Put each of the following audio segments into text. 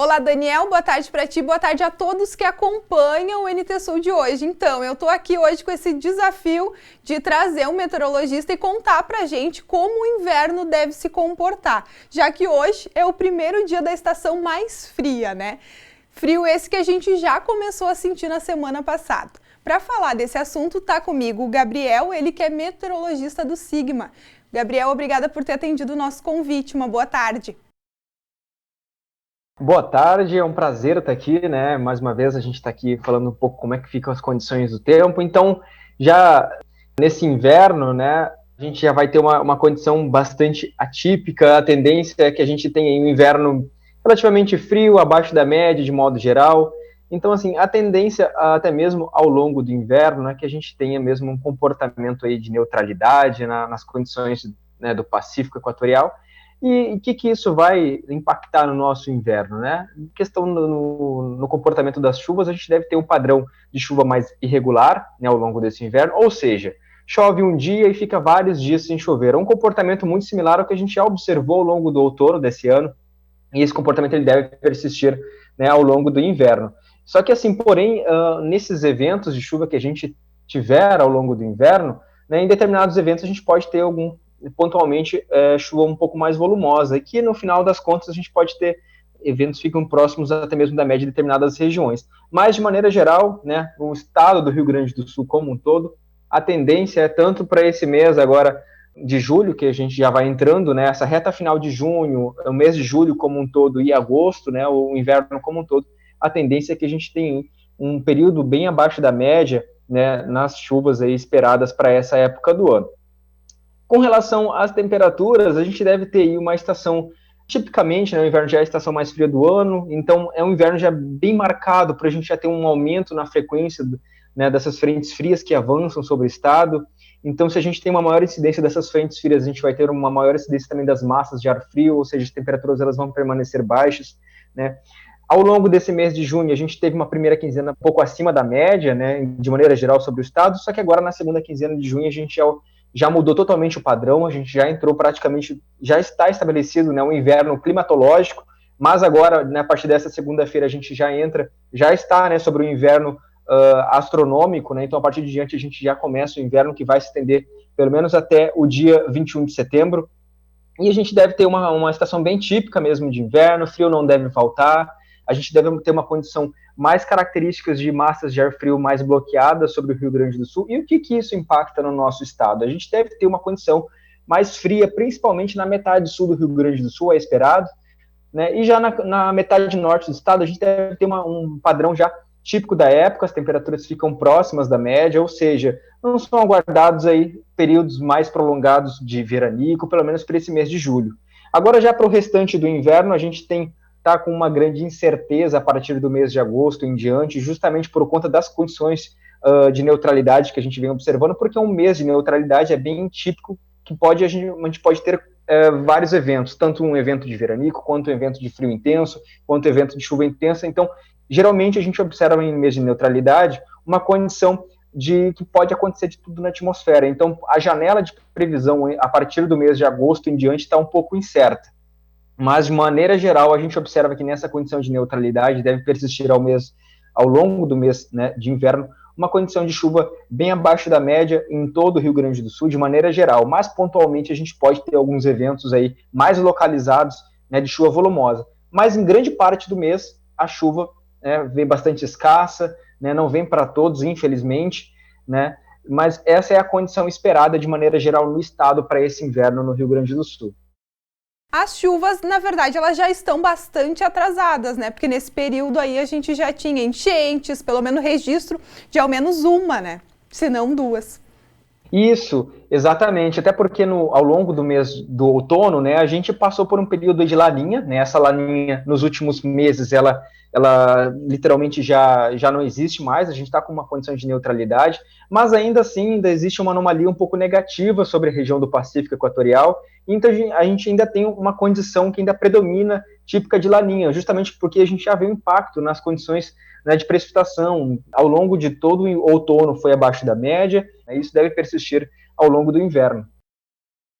Olá, Daniel, boa tarde para ti, boa tarde a todos que acompanham o NT Sul de hoje. Então, eu tô aqui hoje com esse desafio de trazer um meteorologista e contar pra gente como o inverno deve se comportar, já que hoje é o primeiro dia da estação mais fria, né? Frio esse que a gente já começou a sentir na semana passada. Para falar desse assunto, tá comigo o Gabriel, ele que é meteorologista do Sigma. Gabriel, obrigada por ter atendido o nosso convite, uma boa tarde. Boa tarde, é um prazer estar aqui, né? Mais uma vez a gente está aqui falando um pouco como é que ficam as condições do tempo. Então, já nesse inverno, né, a gente já vai ter uma condição bastante atípica. A tendência é que a gente tenha um inverno relativamente frio, abaixo da média de modo geral. Então, assim, a tendência até mesmo ao longo do inverno é que a gente tenha mesmo um comportamento aí de neutralidade nas condições, né, do Pacífico Equatorial. E o que isso vai impactar no nosso inverno, né? Em questão no comportamento das chuvas, a gente deve ter um padrão de chuva mais irregular, né, ao longo desse inverno, ou seja, chove um dia e fica vários dias sem chover. É um comportamento muito similar ao que a gente já observou ao longo do outono desse ano, e esse comportamento ele deve persistir, né, ao longo do inverno. Só que assim, porém, nesses eventos de chuva que a gente tiver ao longo do inverno, né, em determinados eventos a gente pode ter pontualmente chuva um pouco mais volumosa, e que no final das contas a gente pode ter eventos que ficam próximos até mesmo da média de determinadas regiões. Mas, de maneira geral, né, o estado do Rio Grande do Sul como um todo, a tendência é tanto para esse mês agora de julho, que a gente já vai entrando, né, essa reta final de junho, o mês de julho como um todo e agosto, né, o inverno como um todo, a tendência é que a gente tenha um período bem abaixo da média, né, nas chuvas aí esperadas para essa época do ano. Com relação às temperaturas, a gente deve ter aí uma estação, tipicamente, né, o inverno já é a estação mais fria do ano, então é um inverno já bem marcado para a gente já ter um aumento na frequência, né, dessas frentes frias que avançam sobre o estado. Então, se a gente tem uma maior incidência dessas frentes frias, a gente vai ter uma maior incidência também das massas de ar frio, ou seja, as temperaturas elas vão permanecer baixas, né? Ao longo desse mês de junho, a gente teve uma primeira quinzena um pouco acima da média, né, de maneira geral sobre o estado, só que agora na segunda quinzena de junho a gente já mudou totalmente o padrão, a gente já entrou praticamente, já está estabelecido, né, um inverno climatológico, mas agora, né, a partir dessa segunda-feira, a gente já entra, já está, né, sobre o inverno astronômico, né, então a partir de diante a gente já começa o inverno que vai se estender pelo menos até o dia 21 de setembro, e a gente deve ter uma estação bem típica mesmo de inverno, frio não deve faltar, a gente deve ter uma condição mais características de massas de ar frio mais bloqueadas sobre o Rio Grande do Sul. E o que isso impacta no nosso estado? A gente deve ter uma condição mais fria, principalmente na metade sul do Rio Grande do Sul, é esperado, né? E já na metade norte do estado, a gente deve ter um padrão já típico da época, as temperaturas ficam próximas da média, ou seja, não são aguardados aí períodos mais prolongados de veranico, pelo menos para esse mês de julho. Agora, já para o restante do inverno, a gente está com uma grande incerteza a partir do mês de agosto em diante, justamente por conta das condições de neutralidade que a gente vem observando, porque um mês de neutralidade é bem típico, que a gente pode ter vários eventos, tanto um evento de veranico, quanto um evento de frio intenso, quanto um evento de chuva intensa. Então, geralmente a gente observa em mês de neutralidade uma condição de que pode acontecer de tudo na atmosfera. Então, a janela de previsão a partir do mês de agosto em diante está um pouco incerta. Mas, de maneira geral, a gente observa que nessa condição de neutralidade deve persistir ao longo do mês, né, de inverno, uma condição de chuva bem abaixo da média em todo o Rio Grande do Sul, de maneira geral. Mas, pontualmente, a gente pode ter alguns eventos aí mais localizados, né, de chuva volumosa. Mas, em grande parte do mês, a chuva, né, vem bastante escassa, né, não vem para todos, infelizmente, né, mas essa é a condição esperada, de maneira geral, no estado para esse inverno no Rio Grande do Sul. As chuvas, na verdade, elas já estão bastante atrasadas, né? Porque nesse período aí a gente já tinha enchentes, pelo menos registro de ao menos uma, né? Se não duas. Isso, exatamente. Até porque ao longo do mês do outono, né, a gente passou por um período de laninha, né? Essa laninha, nos últimos meses, ela literalmente já não existe mais, a gente está com uma condição de neutralidade, mas ainda assim ainda existe uma anomalia um pouco negativa sobre a região do Pacífico Equatorial, então a gente ainda tem uma condição que ainda predomina, típica de laninha, justamente porque a gente já vê o impacto nas condições, né, de precipitação. Ao longo de todo o outono foi abaixo da média, né, isso deve persistir ao longo do inverno.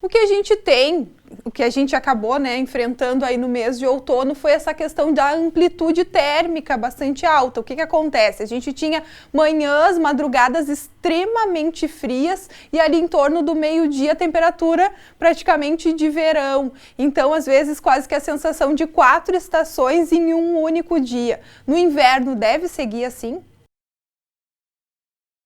O que a gente tem, o que a gente acabou, né, enfrentando aí no mês de outono foi essa questão da amplitude térmica bastante alta. O que acontece? A gente tinha manhãs, madrugadas extremamente frias e ali em torno do meio-dia temperatura praticamente de verão. Então, às vezes, quase que a sensação de 4 estações em um único dia. No inverno deve seguir assim?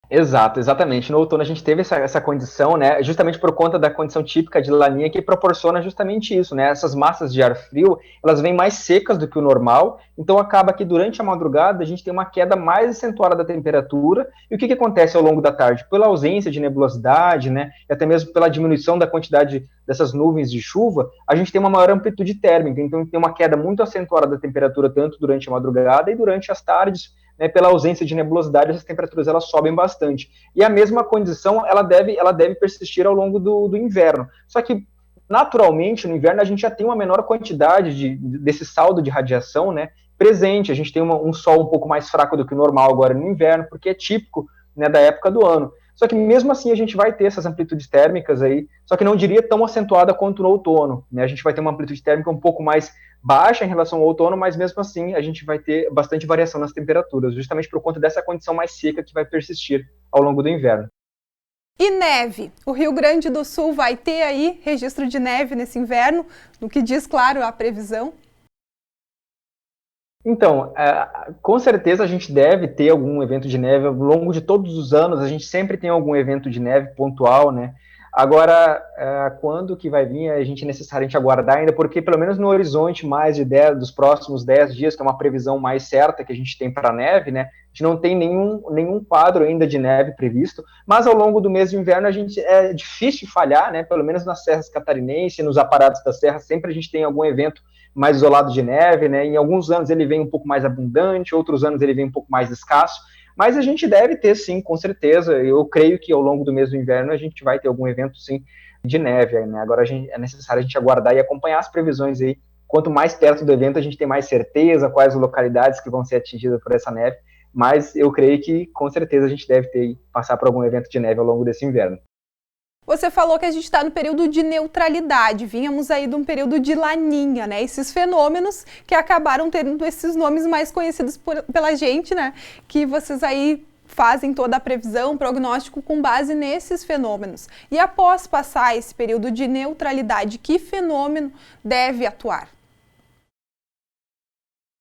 Exato, exatamente. No outono a gente teve essa condição, né, justamente por conta da condição típica de laninha que proporciona justamente isso, né, essas massas de ar frio, elas vêm mais secas do que o normal, então acaba que durante a madrugada a gente tem uma queda mais acentuada da temperatura, e o que acontece ao longo da tarde? Pela ausência de nebulosidade, né, e até mesmo pela diminuição da quantidade dessas nuvens de chuva, a gente tem uma maior amplitude térmica, então tem uma queda muito acentuada da temperatura tanto durante a madrugada e durante as tardes, né, pela ausência de nebulosidade, as temperaturas elas sobem bastante. E a mesma condição ela deve persistir ao longo do inverno. Só que, naturalmente, no inverno a gente já tem uma menor quantidade desse saldo de radiação, né, presente. A gente tem um sol um pouco mais fraco do que o normal agora no inverno, porque é típico, né, da época do ano. Só que mesmo assim a gente vai ter essas amplitudes térmicas aí, só que não diria tão acentuada quanto no outono, né? A gente vai ter uma amplitude térmica um pouco mais baixa em relação ao outono, mas mesmo assim a gente vai ter bastante variação nas temperaturas, justamente por conta dessa condição mais seca que vai persistir ao longo do inverno. E neve? O Rio Grande do Sul vai ter aí registro de neve nesse inverno, no que diz, claro, a previsão? Então, com certeza a gente deve ter algum evento de neve ao longo de todos os anos, a gente sempre tem algum evento de neve pontual, né? Agora, quando que vai vir, a gente é necessário a gente aguardar ainda, porque pelo menos no horizonte mais de 10, dos próximos 10 dias, que é uma previsão mais certa que a gente tem para a neve, né? A gente não tem nenhum quadro ainda de neve previsto, mas ao longo do mês de inverno é difícil falhar, né? Pelo menos nas serras catarinenses, nos aparatos da serra, sempre a gente tem algum evento mais isolado de neve, né? Em alguns anos ele vem um pouco mais abundante, outros anos ele vem um pouco mais escasso, mas a gente deve ter sim, com certeza. Eu creio que ao longo do mês do inverno a gente vai ter algum evento sim de neve, né? Agora é necessário a gente aguardar e acompanhar as previsões aí. Quanto mais perto do evento a gente tem mais certeza quais localidades que vão ser atingidas por essa neve, mas eu creio que com certeza a gente deve passar por algum evento de neve ao longo desse inverno. Você falou que a gente está no período de neutralidade, vínhamos aí de um período de laninha, né? Esses fenômenos que acabaram tendo esses nomes mais conhecidos pela gente, né? Que vocês aí fazem toda a previsão, prognóstico com base nesses fenômenos. E após passar esse período de neutralidade, que fenômeno deve atuar?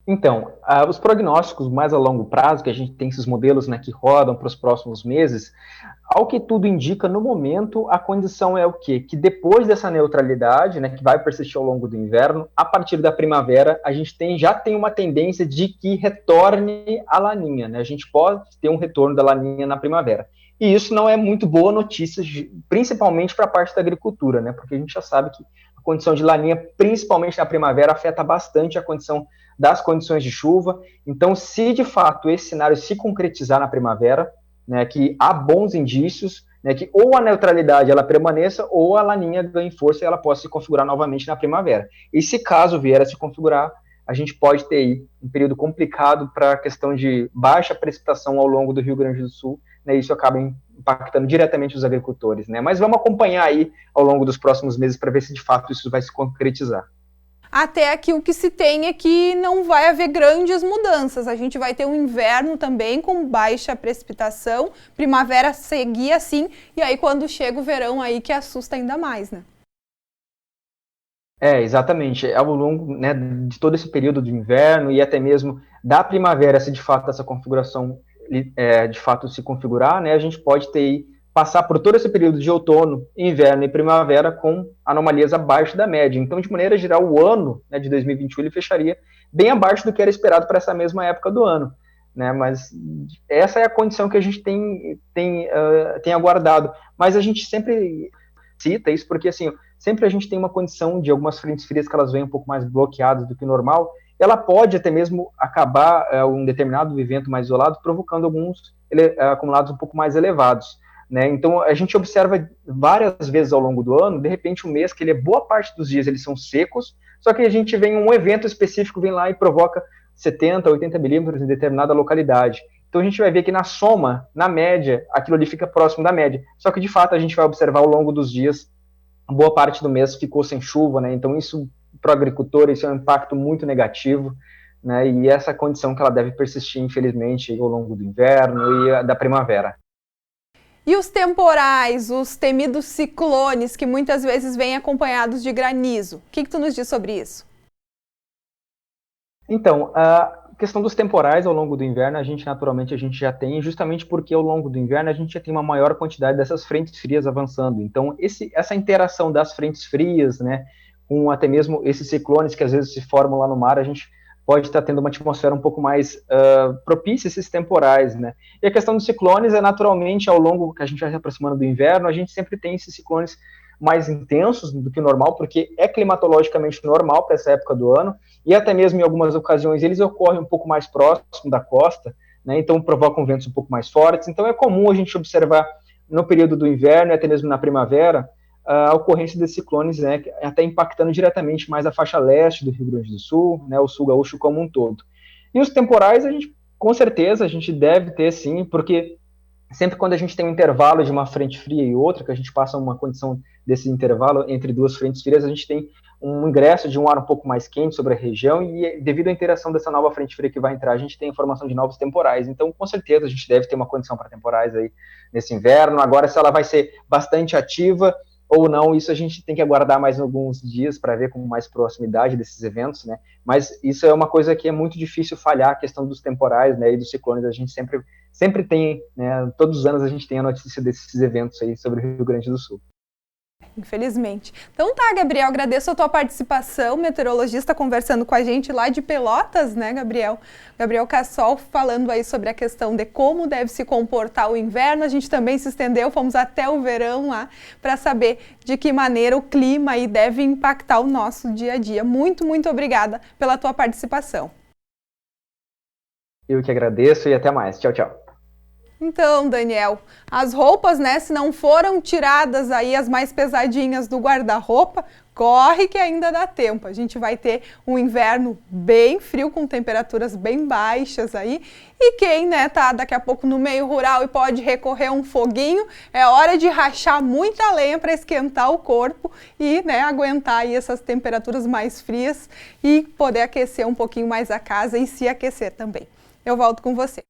Então, os prognósticos mais a longo prazo, que a gente tem esses modelos, né, que rodam para os próximos meses, ao que tudo indica, no momento, a condição é o quê? Que depois dessa neutralidade, né, que vai persistir ao longo do inverno, a partir da primavera, a gente já tem uma tendência de que retorne a laninha, né? A gente pode ter um retorno da laninha na primavera. E isso não é muito boa notícia, principalmente para a parte da agricultura, né? Porque a gente já sabe que a condição de laninha, principalmente na primavera, afeta bastante a condição das condições de chuva. Então, se de fato esse cenário se concretizar na primavera, né, que há bons indícios, né, que ou a neutralidade ela permaneça ou a laninha ganhe força e ela possa se configurar novamente na primavera. E se caso vier a se configurar, a gente pode ter aí um período complicado para a questão de baixa precipitação ao longo do Rio Grande do Sul, né, isso acaba impactando diretamente os agricultores, né? Mas vamos acompanhar aí ao longo dos próximos meses para ver se de fato isso vai se concretizar. Até aqui o que se tem é que não vai haver grandes mudanças. A gente vai ter um inverno também com baixa precipitação, primavera seguir assim, e aí quando chega o verão aí que assusta ainda mais, né? Exatamente. Ao longo, né, de todo esse período de inverno e até mesmo da primavera, se de fato essa configuração de fato se configurar, né, a gente pode passar por todo esse período de outono, inverno e primavera com anomalias abaixo da média. Então, de maneira geral, o ano, né, de 2021 ele fecharia bem abaixo do que era esperado para essa mesma época do ano, né? Mas essa é a condição que a gente tem aguardado. Mas a gente sempre cita isso porque, assim, sempre a gente tem uma condição de algumas frentes frias que elas vêm um pouco mais bloqueadas do que o normal. Ela pode até mesmo acabar um determinado evento mais isolado, provocando alguns acumulados um pouco mais elevados, né? Então, a gente observa várias vezes ao longo do ano, de repente um mês que boa parte dos dias eles são secos, só que a gente vem um evento específico, vem lá e provoca 70, 80 milímetros em determinada localidade. Então, a gente vai ver que na soma, na média, aquilo ali fica próximo da média. Só que, de fato, a gente vai observar ao longo dos dias boa parte do mês ficou sem chuva, né? Então isso para o agricultor isso é um impacto muito negativo, né? E essa condição que ela deve persistir, infelizmente, ao longo do inverno e da primavera. E os temporais, os temidos ciclones, que muitas vezes vêm acompanhados de granizo. O que tu nos diz sobre isso? Então, a questão dos temporais ao longo do inverno, naturalmente a gente já tem, justamente porque ao longo do inverno a gente já tem uma maior quantidade dessas frentes frias avançando. Então, essa interação das frentes frias, né, com até mesmo esses ciclones que às vezes se formam lá no mar, a gente pode estar tendo uma atmosfera um pouco mais propícia a esses temporais, né? E a questão dos ciclones é naturalmente ao longo que a gente vai se aproximando do inverno, a gente sempre tem esses ciclones mais intensos do que o normal, porque é climatologicamente normal para essa época do ano, e até mesmo em algumas ocasiões eles ocorrem um pouco mais próximo da costa, né? Então provocam ventos um pouco mais fortes. Então é comum a gente observar no período do inverno e até mesmo na primavera a ocorrência desses ciclones, né, até impactando diretamente mais a faixa leste do Rio Grande do Sul, né, o sul gaúcho como um todo. E os temporais, com certeza, a gente deve ter sim, porque sempre quando a gente tem um intervalo de uma frente fria e outra, que a gente passa uma condição desse intervalo entre duas frentes frias, a gente tem um ingresso de um ar um pouco mais quente sobre a região e devido à interação dessa nova frente fria que vai entrar, a gente tem a formação de novos temporais. Então, com certeza, a gente deve ter uma condição para temporais aí nesse inverno. Agora, se ela vai ser bastante ativa ou não, isso a gente tem que aguardar mais alguns dias para ver com mais proximidade desses eventos, né? Mas isso é uma coisa que é muito difícil falhar, a questão dos temporais, né, e dos ciclones. A gente sempre tem, né, todos os anos a gente tem a notícia desses eventos aí sobre o Rio Grande do Sul. Infelizmente. Então tá, Gabriel, agradeço a tua participação, meteorologista conversando com a gente lá de Pelotas, né, Gabriel? Gabriel Cassol falando aí sobre a questão de como deve se comportar o inverno. A gente também se estendeu, fomos até o verão lá para saber de que maneira o clima aí deve impactar o nosso dia a dia. Muito, muito obrigada pela tua participação. Eu que agradeço e até mais. Tchau, tchau. Então, Daniel, as roupas, né, se não foram tiradas aí as mais pesadinhas do guarda-roupa, corre que ainda dá tempo. A gente vai ter um inverno bem frio, com temperaturas bem baixas aí. E quem, né, tá daqui a pouco no meio rural e pode recorrer a um foguinho, é hora de rachar muita lenha para esquentar o corpo e, né, aguentar aí essas temperaturas mais frias e poder aquecer um pouquinho mais a casa e se aquecer também. Eu volto com você.